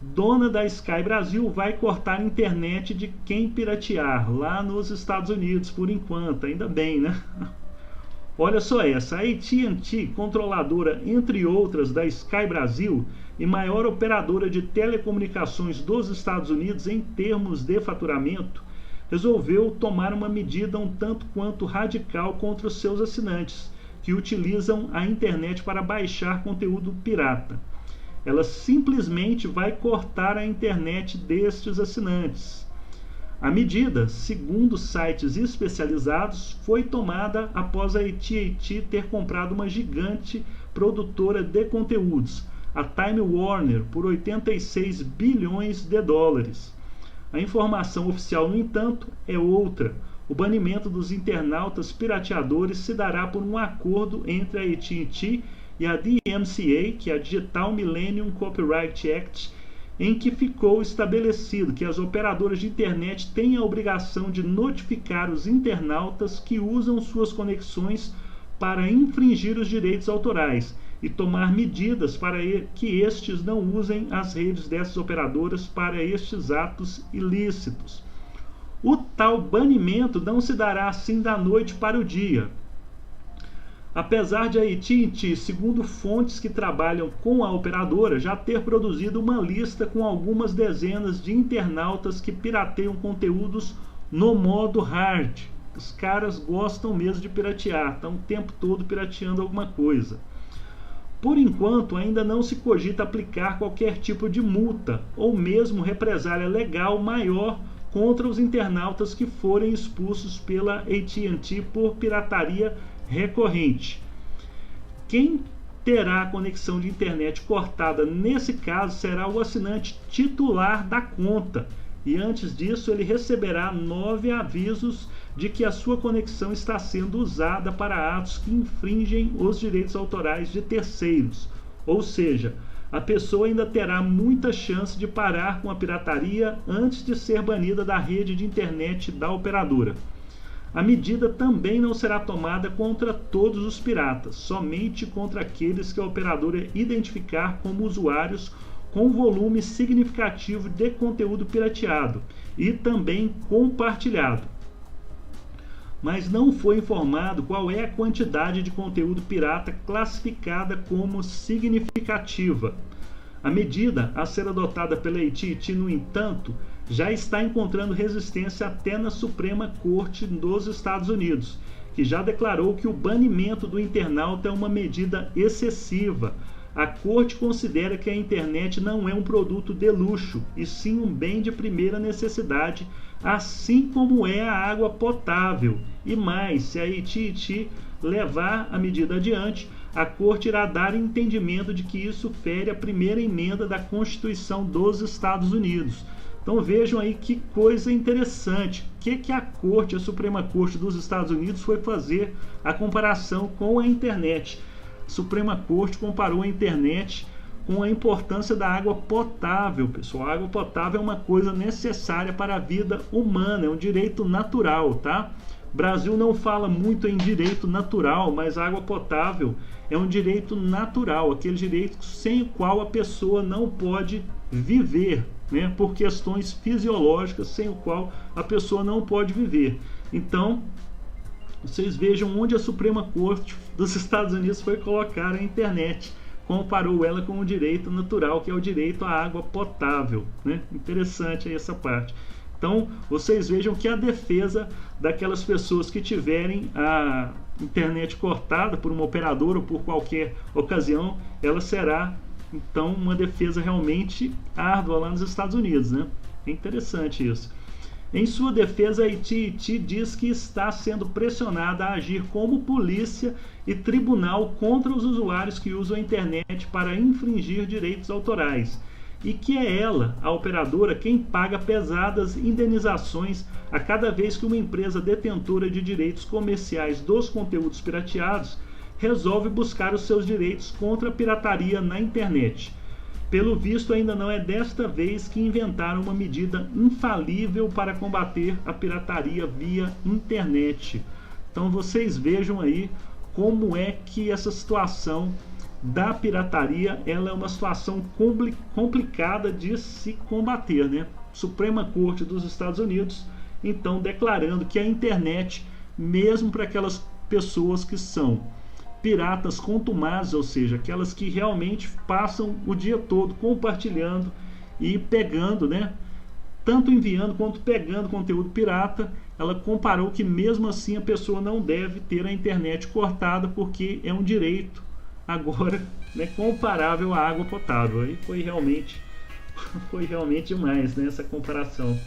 dona da Sky Brasil, vai cortar a internet de quem piratear lá nos Estados Unidos, por enquanto, ainda bem, né? Olha só essa, a AT&T, controladora, entre outras, da Sky Brasil e maior operadora de telecomunicações dos Estados Unidos em termos de faturamento, resolveu tomar uma medida um tanto quanto radical contra os seus assinantes, que utilizam a internet para baixar conteúdo pirata. Ela simplesmente vai cortar a internet destes assinantes. A medida, segundo sites especializados, foi tomada após a AT&T ter comprado uma gigante produtora de conteúdos, a Time Warner, por 86 bilhões de dólares. A informação oficial, no entanto, é outra. O banimento dos internautas pirateadores se dará por um acordo entre a AT&T e a DMCA, que é a Digital Millennium Copyright Act, em que ficou estabelecido que as operadoras de internet têm a obrigação de notificar os internautas que usam suas conexões para infringir os direitos autorais e tomar medidas para que estes não usem as redes dessas operadoras para estes atos ilícitos. O tal banimento não se dará assim da noite para o dia. Apesar de a AT&T, segundo fontes que trabalham com a operadora, já ter produzido uma lista com algumas dezenas de internautas que pirateiam conteúdos no modo hard. Os caras gostam mesmo de piratear, estão o tempo todo pirateando alguma coisa. Por enquanto, ainda não se cogita aplicar qualquer tipo de multa ou mesmo represália legal maior contra os internautas que forem expulsos pela AT&T por pirataria recorrente. Quem terá a conexão de internet cortada nesse caso será o assinante titular da conta, e antes disso ele receberá 9 avisos de que a sua conexão está sendo usada para atos que infringem os direitos autorais de terceiros. Ou seja, a pessoa ainda terá muita chance de parar com a pirataria antes de ser banida da rede de internet da operadora. A medida também não será tomada contra todos os piratas, somente contra aqueles que a operadora identificar como usuários com volume significativo de conteúdo pirateado e também compartilhado. Mas não foi informado qual é a quantidade de conteúdo pirata classificada como significativa. A medida a ser adotada pela AT&T, no entanto, já está encontrando resistência até na Suprema Corte dos Estados Unidos, que já declarou que o banimento do internauta é uma medida excessiva. A Corte considera que a internet não é um produto de luxo, e sim um bem de primeira necessidade, assim como é a água potável. E mais, se a AT&T levar a medida adiante, a Corte irá dar entendimento de que isso fere a primeira emenda da Constituição dos Estados Unidos. Então vejam aí que coisa interessante. O que a Corte, a Suprema Corte dos Estados Unidos, foi fazer a comparação com a internet. A Suprema Corte comparou a internet com a importância da água potável, pessoal. A água potável é uma coisa necessária para a vida humana, é um direito natural, tá? O Brasil não fala muito em direito natural, mas a água potável é um direito natural, aquele direito sem o qual a pessoa não pode viver, né? Por questões fisiológicas, sem o qual a pessoa não pode viver. Então, vocês vejam onde a Suprema Corte dos Estados Unidos foi colocar a internet. Comparou ela com o direito natural, que é o direito à água potável, né? Interessante aí essa parte. Então, vocês vejam que a defesa daquelas pessoas que tiverem a internet cortada por uma operadora ou por qualquer ocasião, ela será, então, uma defesa realmente árdua lá nos Estados Unidos, né? É interessante isso. Em sua defesa, a AT&T diz que está sendo pressionada a agir como polícia e tribunal contra os usuários que usam a internet para infringir direitos autorais, e que é ela, a operadora, quem paga pesadas indenizações a cada vez que uma empresa detentora de direitos comerciais dos conteúdos pirateados resolve buscar os seus direitos contra a pirataria na internet. Pelo visto, ainda não é desta vez que inventaram uma medida infalível para combater a pirataria via internet. Então vocês vejam aí como é que essa situação da pirataria, ela é uma situação complicada de se combater, né? Suprema Corte dos Estados Unidos, então, declarando que a internet, mesmo para aquelas pessoas que são piratas contumazes, ou seja, aquelas que realmente passam o dia todo compartilhando e pegando, né? Tanto enviando quanto pegando conteúdo pirata, ela comparou que mesmo assim a pessoa não deve ter a internet cortada, porque é um direito agora, né, comparável à água potável. Aí foi realmente demais, né, essa comparação.